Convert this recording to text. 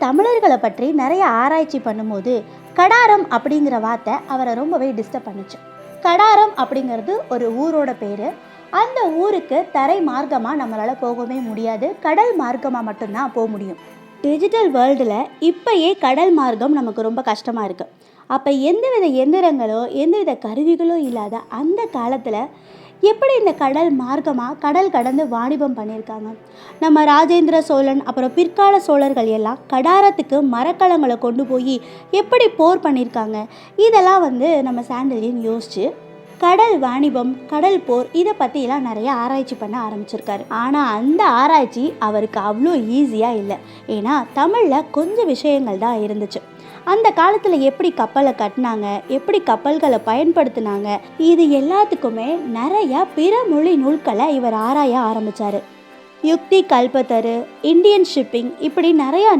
தமிழர்களை பற்றி நிறைய ஆராய்ச்சி பண்ணும்போது கடாரம் அப்படிங்கிற வார்த்தை அவரை ரொம்பவே டிஸ்டர்ப் பண்ணுச்சு. கடாரம் அப்படிங்கிறது ஒரு ஊரோட பேர். அந்த ஊருக்கு தரை மார்க்கமாக நம்மளால் போகவே முடியாது, கடல் மார்க்கமாக மட்டும்தான் போக முடியும். டிஜிட்டல் வேர்ல்டில் இப்போயே கடல் மார்க்கம் நமக்கு ரொம்ப கஷ்டமாக இருக்குது. அப்போ எந்தவித எந்திரங்களோ எந்தவித கருவிகளோ இல்லாத அந்த காலத்தில் எப்படி இந்த கடல் மார்க்கமாக கடல் கடந்து வாணிபம் பண்ணியிருக்காங்க? நம்ம ராஜேந்திர சோழன் அப்புறம் பிற்கால சோழர்கள் எல்லாம் கடாரத்துக்கு மரக்கலங்களை கொண்டு போய் எப்படி போர் பண்ணியிருக்காங்க? இதெல்லாம் நம்ம சாண்டில்யன் யோசிச்சு கடல் வாணிபம், கடல் போர் இதை பற்றிலாம் நிறைய ஆராய்ச்சி பண்ண ஆரம்பிச்சிருக்காரு. ஆனால் அந்த ஆராய்ச்சி அவருக்கு அவ்வளோ ஈஸியாக இல்லை. ஏன்னா தமிழில் கொஞ்சம் விஷயங்கள் தான் இருந்துச்சு. அந்த காலத்தில் எப்படி கப்பலை கட்டினாங்க, எப்படி கப்பல்களை பயன்படுத்தினாங்க, இது எல்லாத்துக்குமே நிறைய பிற மொழி நூல்களை இவர் ஆராய ஆரம்பித்தார். யுக்தி கல்பத்தரு, இந்தியன் ஷிப்பிங், இப்படி நிறையா